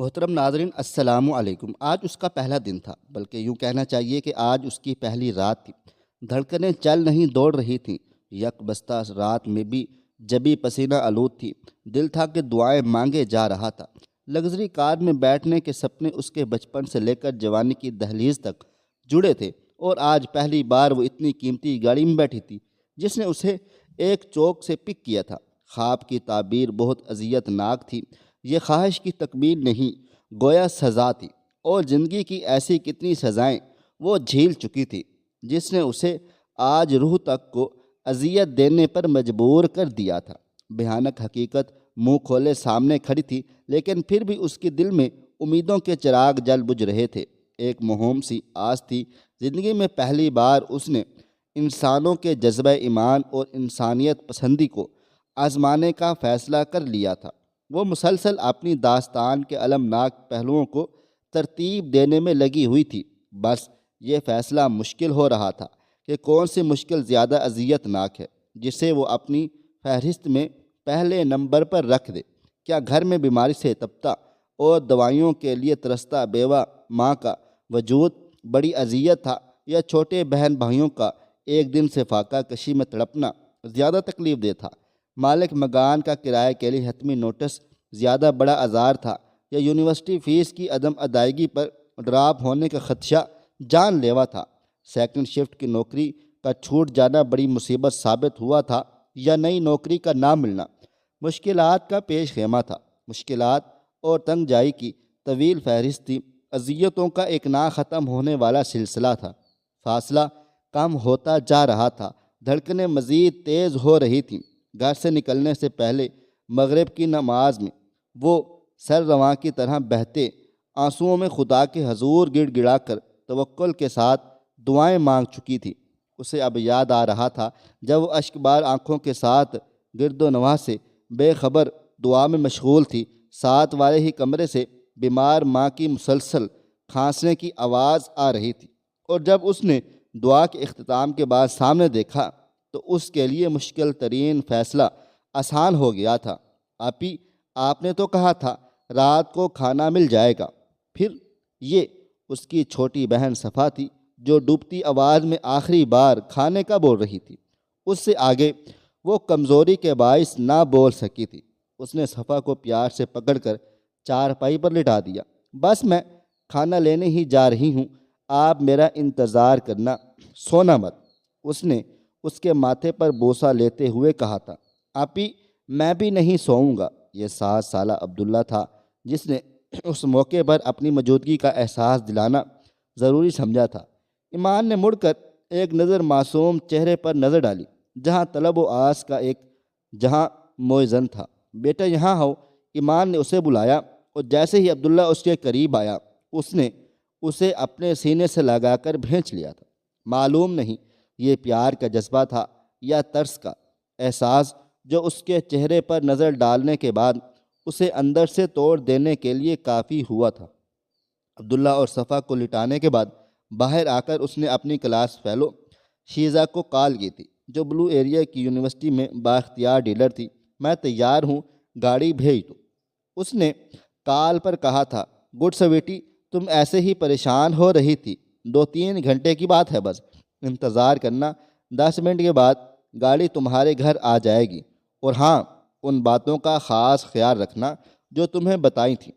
محترم ناظرین السلام علیکم۔ آج اس کا پہلا دن تھا، بلکہ یوں کہنا چاہیے کہ آج اس کی پہلی رات تھی۔ دھڑکنیں چل نہیں دوڑ رہی تھیں، یک بستہ رات میں بھی جبی پسینہ آلود تھی۔ دل تھا کہ دعائیں مانگے جا رہا تھا۔ لگژری کار میں بیٹھنے کے سپنے اس کے بچپن سے لے کر جوانی کی دہلیز تک جڑے تھے، اور آج پہلی بار وہ اتنی قیمتی گاڑی میں بیٹھی تھی جس نے اسے ایک چوک سے پک کیا تھا۔ خواب کی تعبیر بہت اذیت ناک تھی۔ یہ خواہش کی تکمیل نہیں، گویا سزا تھی، اور زندگی کی ایسی کتنی سزائیں وہ جھیل چکی تھی جس نے اسے آج روح تک کو اذیت دینے پر مجبور کر دیا تھا۔ بھیانک حقیقت منہ کھولے سامنے کھڑی تھی، لیکن پھر بھی اس کے دل میں امیدوں کے چراغ جل بجھ رہے تھے۔ ایک مہم سی آس تھی۔ زندگی میں پہلی بار اس نے انسانوں کے جذبہ ایمان اور انسانیت پسندی کو آزمانے کا فیصلہ کر لیا تھا۔ وہ مسلسل اپنی داستان کے المناک پہلوؤں کو ترتیب دینے میں لگی ہوئی تھی۔ بس یہ فیصلہ مشکل ہو رہا تھا کہ کون سی مشکل زیادہ اذیت ناک ہے، جسے وہ اپنی فہرست میں پہلے نمبر پر رکھ دے۔ کیا گھر میں بیماری سے تپتا اور دوائیوں کے لیے ترستا بیوہ ماں کا وجود بڑی اذیت تھا، یا چھوٹے بہن بھائیوں کا ایک دن سے فاقہ کشی میں تڑپنا زیادہ تکلیف دہ تھا؟ مالک مکان کا کرائے کے لیے حتمی نوٹس زیادہ بڑا آزار تھا، یا یونیورسٹی فیس کی عدم ادائیگی پر ڈراپ ہونے کا خدشہ جان لیوا تھا؟ سیکنڈ شفٹ کی نوکری کا چھوٹ جانا بڑی مصیبت ثابت ہوا تھا، یا نئی نوکری کا نہ ملنا مشکلات کا پیش خیمہ تھا؟ مشکلات اور تنگ جائی کی طویل فہرست تھی، اذیتوں کا ایک نہ ختم ہونے والا سلسلہ تھا۔ فاصلہ کم ہوتا جا رہا تھا، دھڑکنیں مزید تیز ہو رہی تھیں۔ گھر سے نکلنے سے پہلے مغرب کی نماز میں وہ سر رواں کی طرح بہتے آنسوؤں میں خدا کے حضور گڑ گڑا کر توکل کے ساتھ دعائیں مانگ چکی تھی۔ اسے اب یاد آ رہا تھا جب وہ اشک بار آنکھوں کے ساتھ گرد و نواح سے بے خبر دعا میں مشغول تھی، ساتھ والے ہی کمرے سے بیمار ماں کی مسلسل کھانسنے کی آواز آ رہی تھی، اور جب اس نے دعا کے اختتام کے بعد سامنے دیکھا تو اس کے لیے مشکل ترین فیصلہ آسان ہو گیا تھا۔ آپی، آپ نے تو کہا تھا رات کو کھانا مل جائے گا۔ پھر یہ اس کی چھوٹی بہن صفا تھی، جو ڈوبتی آواز میں آخری بار کھانے کا بول رہی تھی۔ اس سے آگے وہ کمزوری کے باعث نہ بول سکی تھی۔ اس نے صفا کو پیار سے پکڑ کر چارپائی پر لٹا دیا۔ بس میں کھانا لینے ہی جا رہی ہوں، آپ میرا انتظار کرنا، سونا مت۔ اس نے اس کے ماتھے پر بوسہ لیتے ہوئے کہا تھا۔ آپی، میں بھی نہیں سوؤں گا۔ یہ 7 سالہ عبداللہ تھا، جس نے اس موقع پر اپنی موجودگی کا احساس دلانا ضروری سمجھا تھا۔ ایمان نے مڑ کر ایک نظر معصوم چہرے پر نظر ڈالی، جہاں طلب و آس کا ایک جہاں موزن تھا۔ بیٹا یہاں ہو، ایمان نے اسے بلایا، اور جیسے ہی عبداللہ اس کے قریب آیا، اس نے اسے اپنے سینے سے لگا کر بھینچ لیا تھا۔ معلوم نہیں یہ پیار کا جذبہ تھا یا ترس کا احساس، جو اس کے چہرے پر نظر ڈالنے کے بعد اسے اندر سے توڑ دینے کے لیے کافی ہوا تھا۔ عبداللہ اور صفا کو لٹانے کے بعد باہر آ کر اس نے اپنی کلاس فیلو شیزہ کو کال کی تھی، جو بلو ایریا کی یونیورسٹی میں بااختیار ڈیلر تھی۔ میں تیار ہوں، گاڑی بھیج دو، اس نے کال پر کہا تھا۔ گڈ سویٹی، تم ایسے ہی پریشان ہو رہی تھی، 2-3 گھنٹے کی بات ہے، بس انتظار کرنا، 10 منٹ کے بعد گاڑی تمہارے گھر آ جائے گی، اور ہاں، ان باتوں کا خاص خیال رکھنا جو تمہیں بتائی تھیں،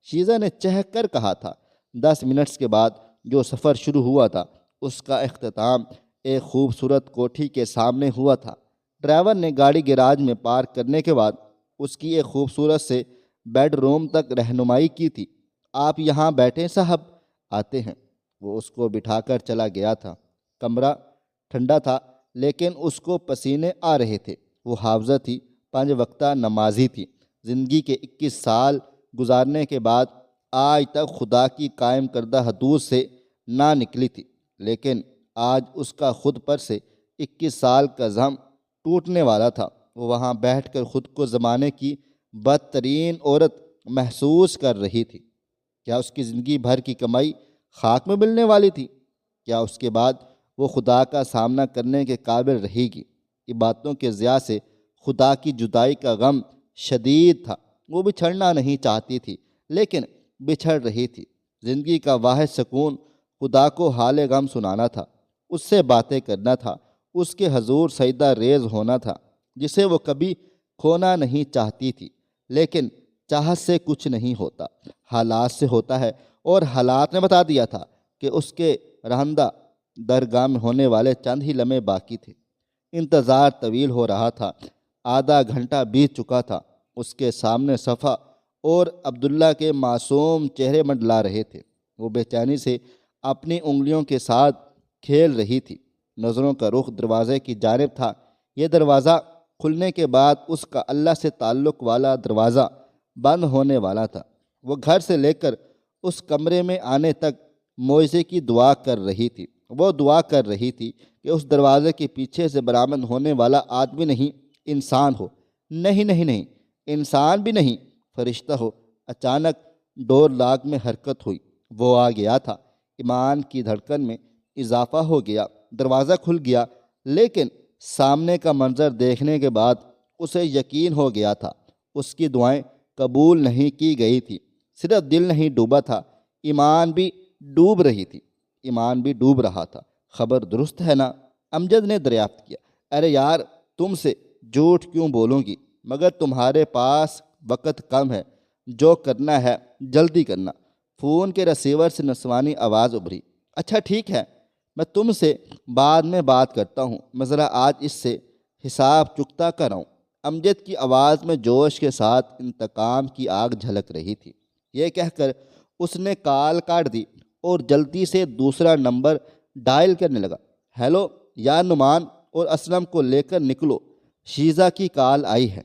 شیزہ نے چہک کر کہا تھا۔ 10 منٹس کے بعد جو سفر شروع ہوا تھا، اس کا اختتام ایک خوبصورت کوٹھی کے سامنے ہوا تھا۔ ڈرائیور نے گاڑی گیراج میں پارک کرنے کے بعد اس کی ایک خوبصورت سے بیڈ روم تک رہنمائی کی تھی۔ آپ یہاں بیٹھیں صاحب، آتے ہیں۔ وہ اس کو بٹھا کر چلا گیا تھا۔ کمرہ ٹھنڈا تھا، لیکن اس کو پسینے آ رہے تھے۔ وہ حافظہ تھی، 5 وقتہ نمازی تھی۔ زندگی کے 21 سال گزارنے کے بعد آج تک خدا کی قائم کردہ حدود سے نہ نکلی تھی، لیکن آج اس کا خود پر سے 21 سال کا زحم ٹوٹنے والا تھا۔ وہ وہاں بیٹھ کر خود کو زمانے کی بدترین عورت محسوس کر رہی تھی۔ کیا اس کی زندگی بھر کی کمائی خاک میں ملنے والی تھی؟ کیا اس کے بعد وہ خدا کا سامنا کرنے کے قابل رہے گی؟ عبادتوں کے ضیاء سے خدا کی جدائی کا غم شدید تھا۔ وہ بچھڑنا نہیں چاہتی تھی، لیکن بچھڑ رہی تھی۔ زندگی کا واحد سکون خدا کو حال غم سنانا تھا، اس سے باتیں کرنا تھا، اس کے حضور سجدہ ریز ہونا تھا، جسے وہ کبھی کھونا نہیں چاہتی تھی۔ لیکن چاہت سے کچھ نہیں ہوتا، حالات سے ہوتا ہے، اور حالات نے بتا دیا تھا کہ اس کے رہندہ درگاہ میں ہونے والے چند ہی لمحے باقی تھے۔ انتظار طویل ہو رہا تھا، آدھا گھنٹہ بیت چکا تھا۔ اس کے سامنے صفا اور عبداللہ کے معصوم چہرے منڈلا رہے تھے۔ وہ بے چینی سے اپنی انگلیوں کے ساتھ کھیل رہی تھی، نظروں کا رخ دروازے کی جانب تھا۔ یہ دروازہ کھلنے کے بعد اس کا اللہ سے تعلق والا دروازہ بند ہونے والا تھا۔ وہ گھر سے لے کر اس کمرے میں آنے تک معجزے کی دعا کر رہی تھی۔ وہ دعا کر رہی تھی کہ اس دروازے کے پیچھے سے برآمد ہونے والا آدمی نہیں، انسان ہو۔ نہیں نہیں نہیں، انسان بھی نہیں، فرشتہ ہو۔ اچانک ڈور لاک میں حرکت ہوئی، وہ آ گیا تھا۔ ایمان کی دھڑکن میں اضافہ ہو گیا، دروازہ کھل گیا، لیکن سامنے کا منظر دیکھنے کے بعد اسے یقین ہو گیا تھا اس کی دعائیں قبول نہیں کی گئی تھی۔ صرف دل نہیں ڈوبا تھا، ایمان بھی ڈوب رہی تھی، ایمان بھی ڈوب رہا تھا۔ خبر درست ہے نا؟ امجد نے دریافت کیا۔ ارے یار، تم سے جھوٹ کیوں بولوں گی؟ مگر تمہارے پاس وقت کم ہے، جو کرنا ہے جلدی کرنا۔ فون کے ریسیور سے نسوانی آواز ابھری۔ اچھا ٹھیک ہے، میں تم سے بعد میں بات کرتا ہوں، میں ذرا آج اس سے حساب چکتا کر آؤں۔ امجد کی آواز میں جوش کے ساتھ انتقام کی آگ جھلک رہی تھی۔ یہ کہہ کر اس نے کال کاٹ دی اور جلدی سے دوسرا نمبر ڈائل کرنے لگا۔ ہیلو، یا نعمان اور اسلم کو لے کر نکلو، شیزہ کی کال آئی ہے۔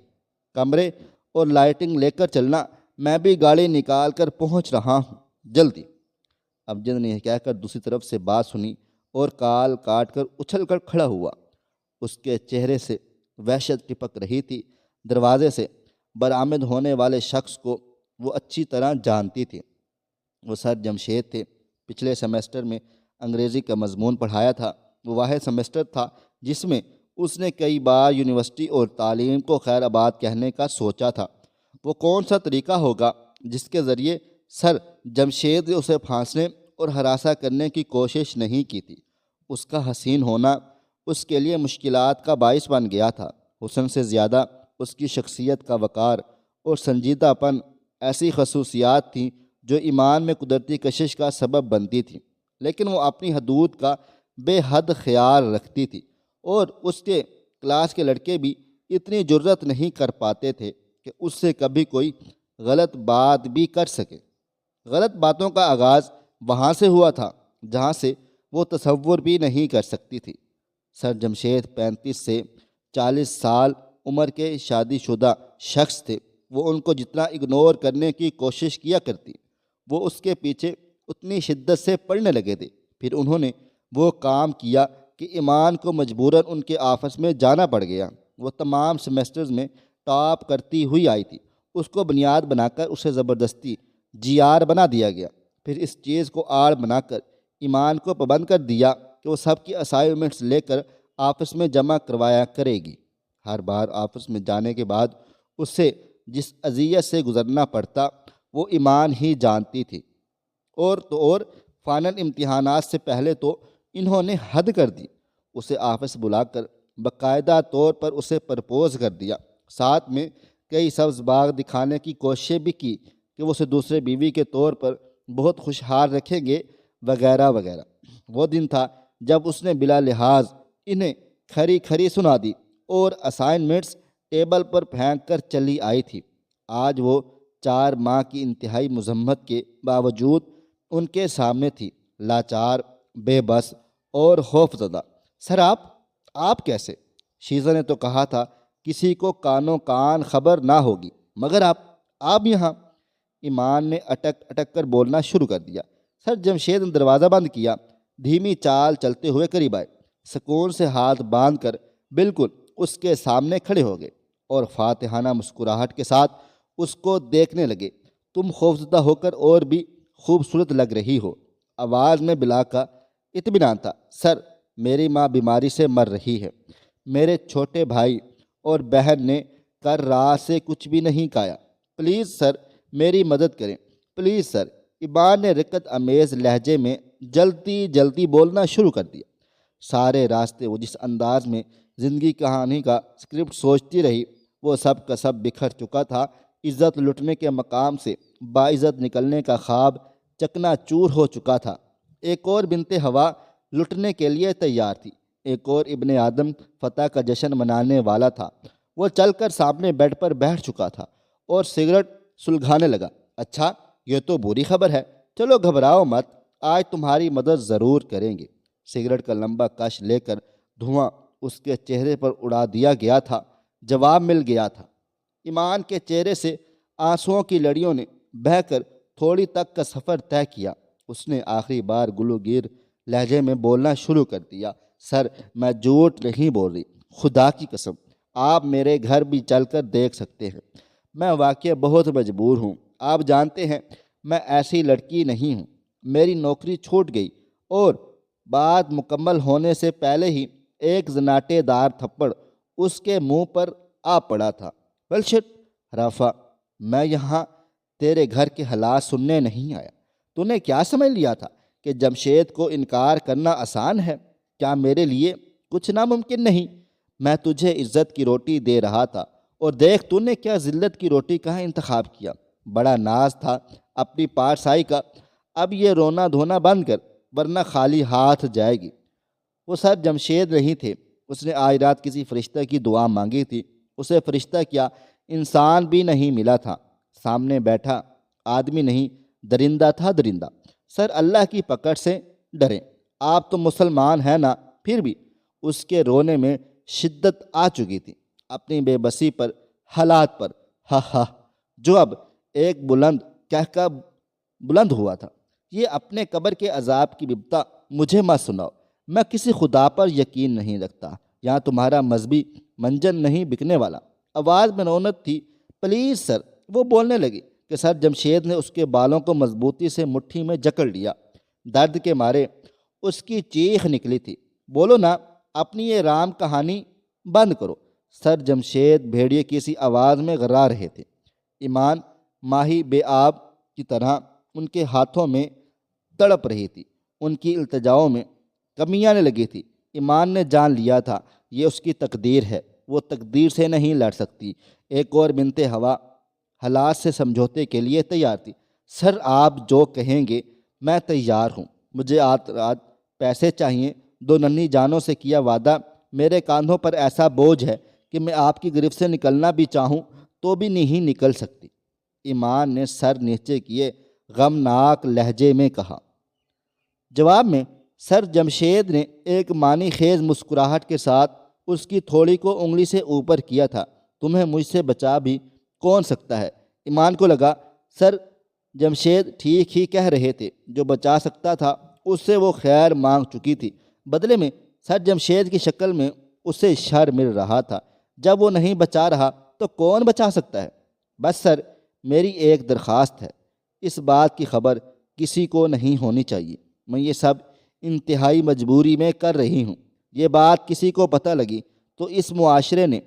کمرے اور لائٹنگ لے کر چلنا، میں بھی گاڑی نکال کر پہنچ رہا ہوں، جلدی۔ امجد نے یہ کہہ کر دوسری طرف سے بات سنی اور کال کاٹ کر اچھل کر کھڑا ہوا۔ اس کے چہرے سے وحشت ٹپک رہی تھی۔ دروازے سے برآمد ہونے والے شخص کو وہ اچھی طرح جانتی تھی۔ وہ سر جمشید تھے، پچھلے سیمسٹر میں انگریزی کا مضمون پڑھایا تھا۔ وہ واحد سیمسٹر تھا جس میں اس نے کئی بار یونیورسٹی اور تعلیم کو خیر آباد کہنے کا سوچا تھا۔ وہ کون سا طریقہ ہوگا جس کے ذریعے سر جمشید نے اسے پھانسنے اور ہراساں کرنے کی کوشش نہیں کی تھی؟ اس کا حسین ہونا اس کے لیے مشکلات کا باعث بن گیا تھا۔ حسن سے زیادہ اس کی شخصیت کا وقار اور سنجیدہ پن ایسی خصوصیات تھیں جو ایمان میں قدرتی کشش کا سبب بنتی تھیں، لیکن وہ اپنی حدود کا بے حد خیال رکھتی تھی، اور اس کے کلاس کے لڑکے بھی اتنی جرأت نہیں کر پاتے تھے کہ اس سے کبھی کوئی غلط بات بھی کر سکے۔ غلط باتوں کا آغاز وہاں سے ہوا تھا جہاں سے وہ تصور بھی نہیں کر سکتی تھی۔ سر جمشید 35 سے 40 سال عمر کے شادی شدہ شخص تھے۔ وہ ان کو جتنا اگنور کرنے کی کوشش کیا کرتی، وہ اس کے پیچھے اتنی شدت سے پڑنے لگے تھے۔ پھر انہوں نے وہ کام کیا کہ ایمان کو مجبوراً ان کے آفس میں جانا پڑ گیا۔ وہ تمام سیمسٹرز میں ٹاپ کرتی ہوئی آئی تھی، اس کو بنیاد بنا کر اسے زبردستی جی آر بنا دیا گیا۔ پھر اس چیز کو آڑ بنا کر ایمان کو پابند کر دیا کہ وہ سب کی اسائنمنٹس لے کر آفس میں جمع کروایا کرے گی۔ ہر بار آفس میں جانے کے بعد اس سے جس اذیت سے گزرنا پڑتا وہ ایمان ہی جانتی تھی، اور تو اور فائنل امتحانات سے پہلے تو انہوں نے حد کر دی۔ اسے آفس بلا کر باقاعدہ طور پر اسے پرپوز کر دیا، ساتھ میں کئی سبز باغ دکھانے کی کوششیں بھی کی کہ وہ اسے دوسرے بیوی کے طور پر بہت خوشحال رکھیں گے، وغیرہ وغیرہ۔ وہ دن تھا جب اس نے بلا لحاظ انہیں کھری کھری سنا دی اور اسائنمنٹس ٹیبل پر پھینک کر چلی آئی تھی۔ آج وہ 4 ماہ کی انتہائی مذمت کے باوجود ان کے سامنے تھی، لاچار، بے بس اور خوف زدہ۔ سر آپ کیسے؟ شیزہ نے تو کہا تھا کسی کو کانوں کان خبر نہ ہوگی، مگر آپ یہاں؟ ایمان نے اٹک اٹک کر بولنا شروع کر دیا۔ سر جمشید نے دروازہ بند کیا، دھیمی چال چلتے ہوئے قریب آئے، سکون سے ہاتھ باندھ کر بالکل اس کے سامنے کھڑے ہو گئے اور فاتحانہ مسکراہٹ کے ساتھ اس کو دیکھنے لگے۔ تم خوفزدہ ہو کر اور بھی خوبصورت لگ رہی ہو۔ آواز میں بلا کا اطمینان تھا۔ سر، میری ماں بیماری سے مر رہی ہے، میرے چھوٹے بھائی اور بہن نے کل رات سے کچھ بھی نہیں کھایا، پلیز سر میری مدد کریں، پلیز سر، ایمان نے رقت امیز لہجے میں جلدی جلدی بولنا شروع کر دیا۔ سارے راستے وہ جس انداز میں زندگی کہانی کا اسکرپٹ سوچتی رہی، وہ سب کا سب بکھر چکا تھا۔ عزت لٹنے کے مقام سے باعزت نکلنے کا خواب چکنا چور ہو چکا تھا۔ ایک اور بنت ہوا لٹنے کے لیے تیار تھی، ایک اور ابن آدم فتح کا جشن منانے والا تھا۔ وہ چل کر سامنے بیڈ پر بیٹھ چکا تھا اور سگریٹ سلگھانے لگا۔ اچھا، یہ تو بری خبر ہے، چلو گھبراؤ مت، آج تمہاری مدد ضرور کریں گے۔ سگریٹ کا لمبا کش لے کر دھواں اس کے چہرے پر اڑا دیا گیا تھا۔ جواب مل گیا تھا۔ ایمان کے چہرے سے آنسوؤں کی لڑیوں نے بہہ کر تھوڑی تک کا سفر طے کیا۔ اس نے آخری بار گلوگیر لہجے میں بولنا شروع کر دیا۔ سر، میں جھوٹ نہیں بول رہی، خدا کی قسم، آپ میرے گھر بھی چل کر دیکھ سکتے ہیں۔ میں واقعی بہت مجبور ہوں۔ آپ جانتے ہیں میں ایسی لڑکی نہیں ہوں۔ میری نوکری چھوٹ گئی اور بات مکمل ہونے سے پہلے ہی ایک زناٹے دار تھپڑ اس کے منہ پر آ پڑا تھا۔ بلشٹ رافع، میں یہاں تیرے گھر کے حالات سننے نہیں آیا۔ تو نے کیا سمجھ لیا تھا کہ جمشید کو انکار کرنا آسان ہے؟ کیا میرے لیے کچھ ناممکن نہیں؟ میں تجھے عزت کی روٹی دے رہا تھا اور دیکھ تو نے کیا ذلت کی روٹی کا انتخاب کیا۔ بڑا ناز تھا اپنی پارسائی کا، اب یہ رونا دھونا بند کر ورنہ خالی ہاتھ جائے گی۔ وہ سر جمشید نہیں تھے، اس نے آج رات کسی فرشتہ کی دعا مانگی تھی۔ اسے فرشتہ کیا انسان بھی نہیں ملا تھا۔ سامنے بیٹھا آدمی نہیں، درندہ تھا، درندہ۔ سر، اللہ کی پکڑ سے ڈریں، آپ تو مسلمان ہیں نا؟ پھر بھی اس کے رونے میں شدت آ چکی تھی، اپنی بے بسی پر، حالات پر۔ ہا ہا، جو اب ایک بلند کہکہ بلند ہوا تھا۔ یہ اپنے قبر کے عذاب کی ببتا مجھے مت سناؤ، میں کسی خدا پر یقین نہیں رکھتا، یہاں تمہارا مذہبی منجن نہیں بکنے والا۔ آواز میں رونت تھی۔ پلیز سر، وہ بولنے لگی کہ سر جمشید نے اس کے بالوں کو مضبوطی سے مٹھی میں جکڑ لیا۔ درد کے مارے اس کی چیخ نکلی تھی۔ بولو نا، اپنی یہ رام کہانی بند کرو۔ سر جمشید بھیڑیے کی سی آواز میں غرا رہے تھے۔ ایمان ماہی بے آب کی طرح ان کے ہاتھوں میں تڑپ رہی تھی، ان کی التجاؤں میں کمی آنے لگی تھی۔ ایمان نے جان لیا تھا یہ اس کی تقدیر ہے، وہ تقدیر سے نہیں لڑ سکتی۔ ایک اور بنت ہوا حالات سے سمجھوتے کے لیے تیار تھی۔ سر، آپ جو کہیں گے میں تیار ہوں، مجھے آج رات پیسے چاہیے۔ دو ننھی جانوں سے کیا وعدہ میرے کاندھوں پر ایسا بوجھ ہے کہ میں آپ کی گرفت سے نکلنا بھی چاہوں تو بھی نہیں نکل سکتی۔ ایمان نے سر نیچے کیے غمناک لہجے میں کہا۔ جواب میں سر جمشید نے ایک معنی خیز مسکراہٹ کے ساتھ اس کی تھوڑی کو انگلی سے اوپر کیا تھا۔ تمہیں مجھ سے بچا بھی کون سکتا ہے؟ ایمان کو لگا سر جمشید ٹھیک ہی کہہ رہے تھے، جو بچا سکتا تھا اس سے وہ خیر مانگ چکی تھی، بدلے میں سر جمشید کی شکل میں اسے شر مل رہا تھا۔ جب وہ نہیں بچا رہا تو کون بچا سکتا ہے؟ بس سر، میری ایک درخواست ہے، اس بات کی خبر کسی کو نہیں ہونی چاہیے۔ میں یہ سب انتہائی مجبوری میں کر رہی ہوں۔ یہ بات کسی کو پتہ لگی تو اس معاشرے نے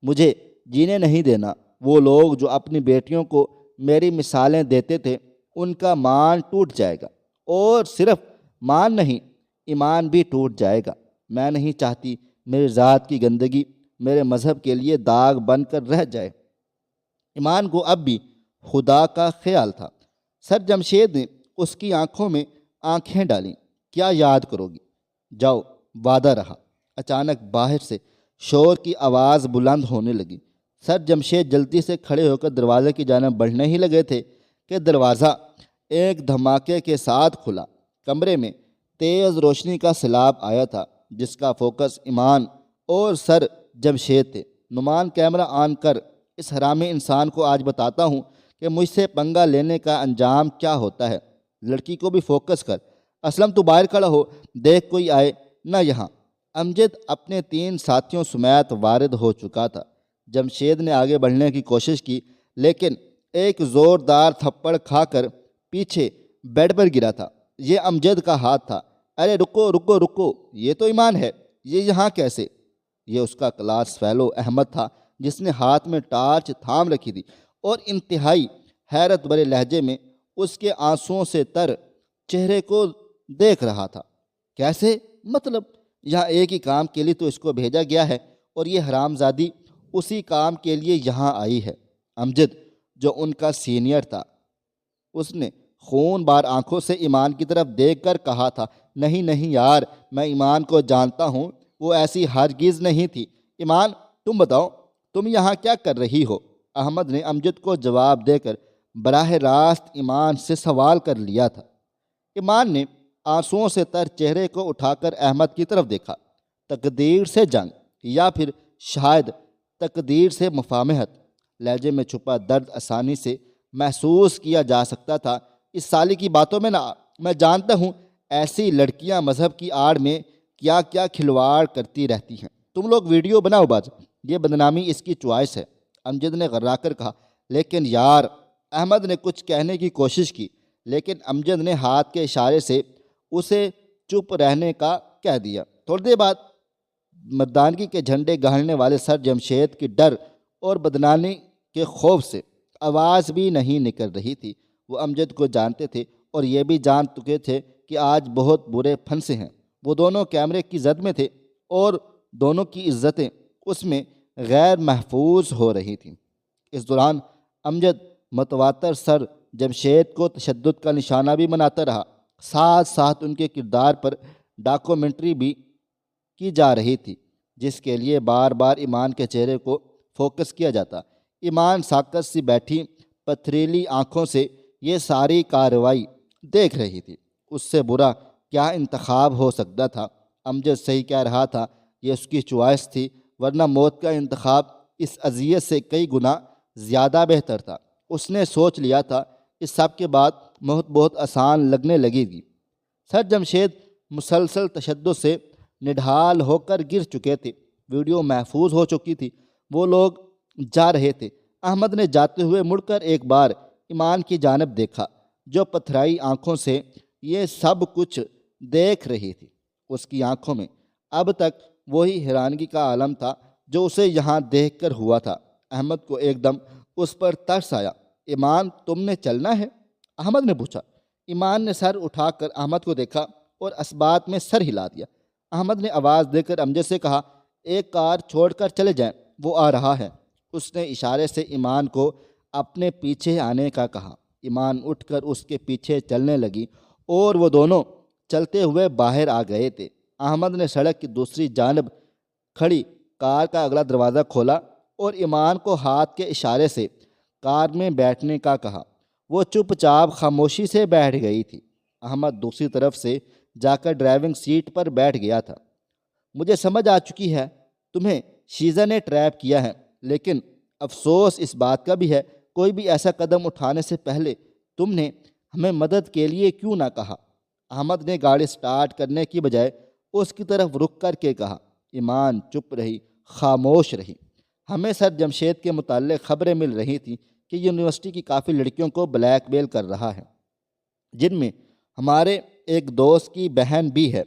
مجھے جینے نہیں دینا۔ وہ لوگ جو اپنی بیٹیوں کو میری مثالیں دیتے تھے، ان کا مان ٹوٹ جائے گا، اور صرف مان نہیں، ایمان بھی ٹوٹ جائے گا۔ میں نہیں چاہتی میری ذات کی گندگی میرے مذہب کے لیے داغ بن کر رہ جائے۔ ایمان کو اب بھی خدا کا خیال تھا۔ سر جمشید نے اس کی آنکھوں میں آنکھیں ڈالیں۔ کیا یاد کرو گی؟ جاؤ، وعدہ رہا۔ اچانک باہر سے شور کی آواز بلند ہونے لگی۔ سر جمشید جلدی سے کھڑے ہو کر دروازے کی جانب بڑھنے ہی لگے تھے کہ دروازہ ایک دھماکے کے ساتھ کھلا۔ کمرے میں تیز روشنی کا سیلاب آیا تھا، جس کا فوکس ایمان اور سر جمشید تھے۔ نعمان، کیمرہ آن کر اس حرامی انسان کو آج بتاتا ہوں کہ مجھ سے پنگا لینے کا انجام کیا ہوتا ہے۔ لڑکی کو بھی فوکس کر۔ اسلم، تو باہر کھڑا ہو، دیکھ کوئی آئے نہ یہاں۔ امجد اپنے 3 ساتھیوں سمیت وارد ہو چکا تھا۔ جمشید نے آگے بڑھنے کی کوشش کی، لیکن ایک زوردار تھپڑ کھا کر پیچھے بیڈ پر گرا تھا۔ یہ امجد کا ہاتھ تھا۔ ارے رکو رکو رکو، یہ تو ایمان ہے، یہ یہاں کیسے؟ یہ اس کا کلاس فیلو احمد تھا، جس نے ہاتھ میں ٹارچ تھام رکھی تھی اور انتہائی حیرت بھرے لہجے میں اس کے آنسوؤں سے تر چہرے کو دیکھ رہا تھا۔ کیسے؟ مطلب یہاں ایک ہی کام کے لیے تو اس کو بھیجا گیا ہے اور یہ حرامزادی اسی کام کے لیے یہاں آئی ہے۔ امجد جو ان کا سینئر تھا، اس نے خون بار آنکھوں سے ایمان کی طرف دیکھ کر کہا تھا، نہیں نہیں یار، میں ایمان کو جانتا ہوں، وہ ایسی ہرگز نہیں تھی۔ ایمان تم بتاؤ، تم یہاں کیا کر رہی ہو؟ احمد نے امجد کو جواب دے کر براہ راست ایمان سے سوال کر لیا تھا۔ ایمان نے آنسوؤں سے تر چہرے کو اٹھا کر احمد کی طرف دیکھا۔ تقدیر سے جنگ، یا پھر شاید تقدیر سے مفاہمت، لہجے میں چھپا درد آسانی سے محسوس کیا جا سکتا تھا۔ اس سالی کی باتوں میں نہ، میں جانتا ہوں ایسی لڑکیاں مذہب کی آڑ میں کیا کیا کھلواڑ کرتی رہتی ہیں۔ تم لوگ ویڈیو بناؤ باز، یہ بدنامی اس کی چوائس ہے، امجد نے غرا کر کہا۔ لیکن یار، احمد نے کچھ کہنے کی کوشش کی، لیکن امجد نے ہاتھ کے اشارے سے اسے چپ رہنے کا کہہ دیا۔ تھوڑی دیر بعد مردانگی کے جھنڈے گاڑنے والے سر جمشید کی ڈر اور بدنامی کے خوف سے آواز بھی نہیں نکل رہی تھی۔ وہ امجد کو جانتے تھے اور یہ بھی جان چکے تھے کہ آج بہت برے پھنسے ہیں۔ وہ دونوں کیمرے کی زد میں تھے اور دونوں کی عزتیں اس میں غیر محفوظ ہو رہی تھیں۔ اس دوران امجد متواتر سر جمشید کو تشدد کا نشانہ بھی بناتا رہا، ساتھ ساتھ ان کے کردار پر ڈاکومنٹری بھی کی جا رہی تھی، جس کے لیے بار بار ایمان کے چہرے کو فوکس کیا جاتا۔ ایمان ساکت سی بیٹھی پتھریلی آنکھوں سے یہ ساری کارروائی دیکھ رہی تھی۔ اس سے برا کیا انتخاب ہو سکتا تھا؟ امجد صحیح کہہ رہا تھا، یہ اس کی چوائس تھی، ورنہ موت کا انتخاب اس اذیت سے کئی گنا زیادہ بہتر تھا۔ اس نے سوچ لیا تھا اس سب کے بعد موت بہت آسان لگنے لگے گی۔ سر جمشید مسلسل تشدد سے نڈھال ہو کر گر چکے تھے، ویڈیو محفوظ ہو چکی تھی، وہ لوگ جا رہے تھے۔ احمد نے جاتے ہوئے مڑ کر ایک بار ایمان کی جانب دیکھا، جو پتھرائی آنکھوں سے یہ سب کچھ دیکھ رہی تھی۔ اس کی آنکھوں میں اب تک وہی حیرانگی کا عالم تھا جو اسے یہاں دیکھ کر ہوا تھا۔ احمد کو ایک دم اس پر ترس آیا۔ ایمان تم نے چلنا ہے؟ احمد نے پوچھا۔ ایمان نے سر اٹھا کر احمد کو دیکھا اور اسبات میں سر ہلا دیا۔ احمد نے آواز دے کر امجد سے کہا، ایک کار چھوڑ کر چلے جائیں، وہ آ رہا ہے۔ اس نے اشارے سے ایمان کو اپنے پیچھے آنے کا کہا۔ ایمان اٹھ کر اس کے پیچھے چلنے لگی اور وہ دونوں چلتے ہوئے باہر آ گئے تھے۔ احمد نے سڑک کی دوسری جانب کھڑی کار کا اگلا دروازہ کھولا اور ایمان کو ہاتھ کے اشارے سے کار میں بیٹھنے کا کہا۔ وہ چپ چاپ خاموشی سے بیٹھ گئی تھی۔ احمد دوسری طرف سے جا کر ڈرائیونگ سیٹ پر بیٹھ گیا تھا۔ مجھے سمجھ آ چکی ہے تمہیں شیزا نے ٹریپ کیا ہے، لیکن افسوس اس بات کا بھی ہے، کوئی بھی ایسا قدم اٹھانے سے پہلے تم نے ہمیں مدد کے لیے کیوں نہ کہا؟ احمد نے گاڑی سٹارٹ کرنے کی بجائے اس کی طرف رک کر کے کہا۔ ایمان چپ رہی، خاموش رہی۔ ہمیں سر جمشید کے متعلق خبریں مل رہی تھیں کہ یونیورسٹی کی کافی لڑکیوں کو بلیک میل کر رہا ہے، جن میں ہمارے ایک دوست کی بہن بھی ہے۔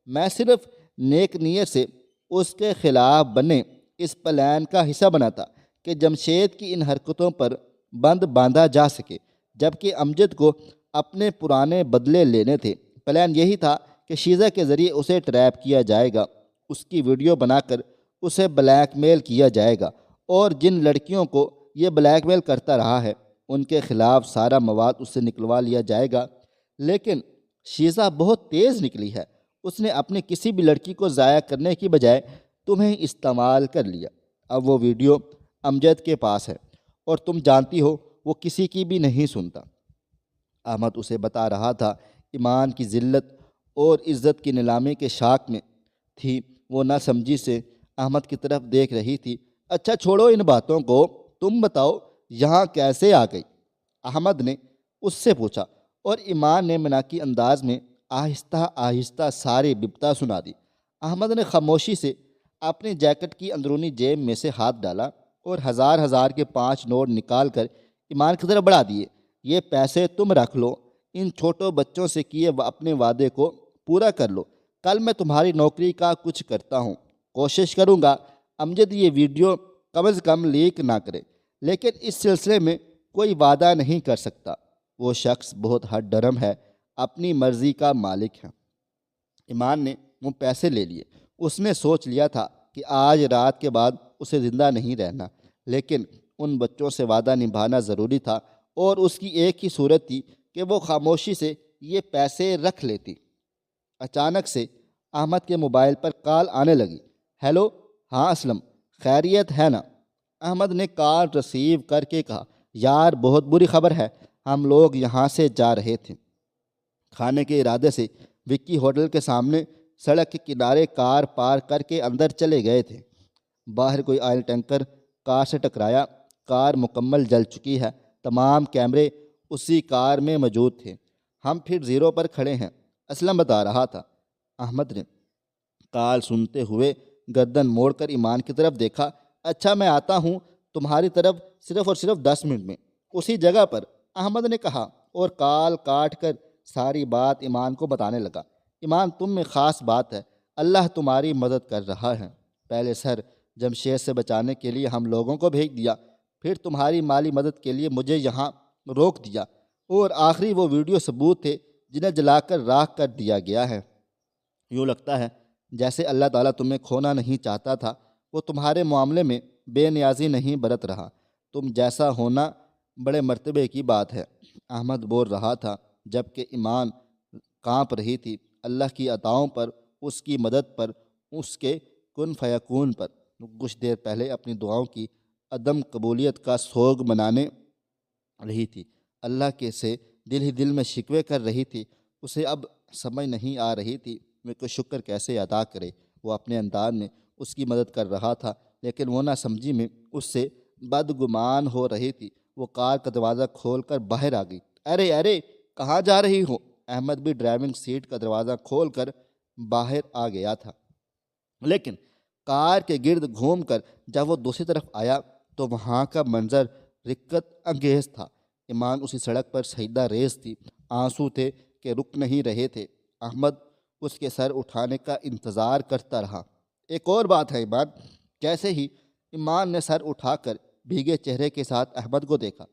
میں صرف نیک نیت سے اس کے خلاف بنے اس پلان کا حصہ بنا تھا کہ جمشید کی ان حرکتوں پر بند باندھا جا سکے، جبکہ امجد کو اپنے پرانے بدلے لینے تھے۔ پلان یہی تھا کہ شیزا کے ذریعے اسے ٹریپ کیا جائے گا، اس کی ویڈیو بنا کر اسے بلیک میل کیا جائے گا، اور جن لڑکیوں کو یہ بلیک میل کرتا رہا ہے ان کے خلاف سارا مواد اس سے نکلوا لیا جائے گا۔ لیکن شیزا بہت تیز نکلی ہے، اس نے اپنی کسی بھی لڑکی کو ضائع کرنے کی بجائے تمہیں استعمال کر لیا۔ اب وہ ویڈیو امجد کے پاس ہے اور تم جانتی ہو وہ کسی کی بھی نہیں سنتا۔ احمد اسے بتا رہا تھا۔ ایمان کی ذلت اور عزت کی نیلامی کے شاک میں تھی، وہ نہ سمجھی سے احمد کی طرف دیکھ رہی تھی۔ اچھا چھوڑو ان باتوں کو، تم بتاؤ یہاں کیسے آ گئی؟ احمد نے اس سے پوچھا، اور ایمان نے مناکی انداز میں آہستہ آہستہ ساری بپتا سنا دی۔ احمد نے خاموشی سے اپنی جیکٹ کی اندرونی جیب میں سے ہاتھ ڈالا اور ہزار کے 5 نوٹ نکال کر ایمان کی طرف بڑھا دیے۔ یہ پیسے تم رکھ لو، ان چھوٹوں بچوں سے کیے اپنے وعدے کو پورا کر لو، کل میں تمہاری نوکری کا کچھ کرتا ہوں، کوشش کروں گا امجد یہ ویڈیو کم از کم لیک نہ کرے، لیکن اس سلسلے میں کوئی وعدہ نہیں کر سکتا۔ وہ شخص بہت ہٹ ڈرم ہے، اپنی مرضی کا مالک ہے۔ ایمان نے وہ پیسے لے لیے۔ اس نے سوچ لیا تھا کہ آج رات کے بعد اسے زندہ نہیں رہنا، لیکن ان بچوں سے وعدہ نبھانا ضروری تھا، اور اس کی ایک ہی صورت تھی کہ وہ خاموشی سے یہ پیسے رکھ لیتی۔ اچانک سے احمد کے موبائل پر کال آنے لگی۔ ہیلو، ہاں اسلم، خیریت ہے نا؟ احمد نے کال ریسیو کر کے کہا، یار بہت بری خبر ہے، ہم لوگ یہاں سے جا رہے تھے کھانے کے ارادے سے وکی ہوٹل کے سامنے سڑک کے کنارے کار پارک کر کے اندر چلے گئے تھے۔ باہر کوئی آئل ٹینکر کار سے ٹکرایا۔ کار مکمل جل چکی ہے، تمام کیمرے اسی کار میں موجود تھے۔ ہم پھر زیرو پر کھڑے ہیں، اسلم بتا رہا تھا۔ احمد نے کال سنتے ہوئے گردن موڑ کر ایمان کی طرف دیکھا۔ اچھا میں آتا ہوں تمہاری طرف صرف اور صرف 10 منٹ میں، اسی جگہ پر، احمد نے کہا، اور کال کاٹ کر ساری بات ایمان کو بتانے لگا۔ ایمان، تم میں خاص بات ہے، اللہ تمہاری مدد کر رہا ہے۔ پہلے سر جمشید سے بچانے کے لیے ہم لوگوں کو بھیج دیا، پھر تمہاری مالی مدد کے لیے مجھے یہاں روک دیا، اور آخری وہ ویڈیو ثبوت تھے جنہیں جلا کر راکھ کر دیا گیا ہے۔ یوں لگتا ہے جیسے اللہ تعالیٰ تمہیں کھونا نہیں چاہتا تھا، وہ تمہارے معاملے میں بے نیازی نہیں برت رہا۔ تم جیسا ہونا بڑے مرتبے کی بات ہے، احمد بول رہا تھا، جبکہ ایمان کانپ رہی تھی، اللہ کی عطاؤں پر، اس کی مدد پر، اس کے کن فیکون پر۔ کچھ دیر پہلے اپنی دعاؤں کی عدم قبولیت کا سوگ منانے رہی تھی، اللہ کے سے دل ہی دل میں شکوے کر رہی تھی۔ اسے اب سمجھ نہیں آ رہی تھی میں کو شکر کیسے ادا کرے۔ وہ اپنے انداز میں اس کی مدد کر رہا تھا، لیکن وہ نہ سمجھی میں اس سے بدگمان ہو رہی تھی۔ وہ کار کا دروازہ کھول کر باہر آ گئی۔ ارے ارے، کہاں جا رہی ہو؟ احمد بھی ڈرائیونگ سیٹ کا دروازہ کھول کر باہر آ گیا تھا، لیکن کار کے گرد گھوم کر جب وہ دوسری طرف آیا تو وہاں کا منظر رکت انگیز تھا۔ ایمان اسی سڑک پر سجدہ ریز تھی، آنسو تھے کہ رک نہیں رہے تھے۔ احمد اس کے سر اٹھانے کا انتظار کرتا رہا۔ ایک اور بات ہے ایمان، جیسے ہی ایمان نے سر اٹھا کر بھیگے چہرے کے ساتھ احمد کو دیکھا،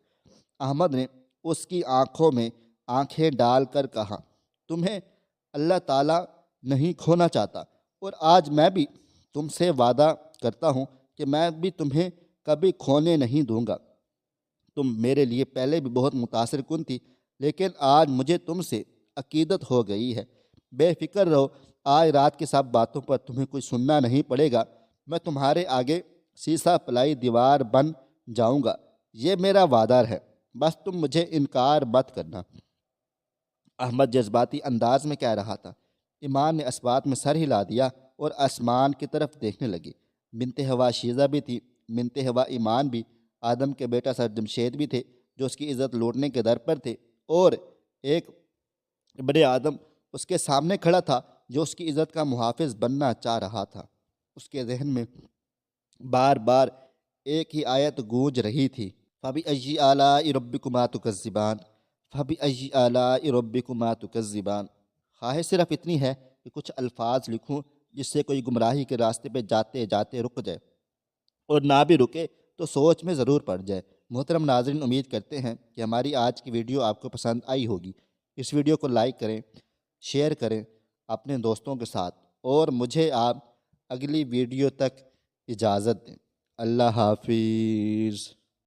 احمد نے اس کی آنکھوں میں آنکھیں ڈال کر کہا، تمہیں اللہ تعالیٰ نہیں کھونا چاہتا، اور آج میں بھی تم سے وعدہ کرتا ہوں کہ میں بھی تمہیں کبھی کھونے نہیں دوں گا۔ تم میرے لیے پہلے بھی بہت متاثر کن تھی، لیکن آج مجھے تم سے عقیدت ہو گئی ہے۔ بے فکر رہو، آج رات کی سب باتوں پر تمہیں کچھ سننا نہیں پڑے گا۔ میں تمہارے آگے سیسا پلائی دیوار بن جاؤں گا، یہ میرا وعدہ ہے، بس تم مجھے انکار مت کرنا۔ احمد جذباتی انداز میں کہہ رہا تھا۔ ایمان نے اس بات میں سر ہلا دیا اور آسمان کی طرف دیکھنے لگی۔ بنت ہوا شیزہ بھی تھی، بنت ہوا ایمان بھی، آدم کے بیٹا سر جمشید بھی تھے جو اس کی عزت لوٹنے کے در پر تھے، اور ایک ابن آدم اس کے سامنے کھڑا تھا جو اس کی عزت کا محافظ بننا چاہ رہا تھا۔ اس کے ذہن میں بار بار ایک ہی آیت گونج رہی تھی، فَبِأَيِّ آلَاءِ رَبِّكُمَا تُكَذِّبَانِ فَبِأَيِّ آلَاءِ رَبِّكُمَا تُكَذِّبَانِ۔ خواہش صرف اتنی ہے کہ کچھ الفاظ لکھوں جس سے کوئی گمراہی کے راستے پہ جاتے جاتے رک جائے، اور نہ بھی رکے تو سوچ میں ضرور پڑ جائے۔ محترم ناظرین، امید کرتے ہیں کہ ہماری آج کی ویڈیو آپ کو پسند آئی ہوگی۔ اس ویڈیو کو لائک کریں، شیئر کریں اپنے دوستوں کے ساتھ، اور مجھے آپ اگلی ویڈیو تک اجازت دیں۔ اللہ حافظ۔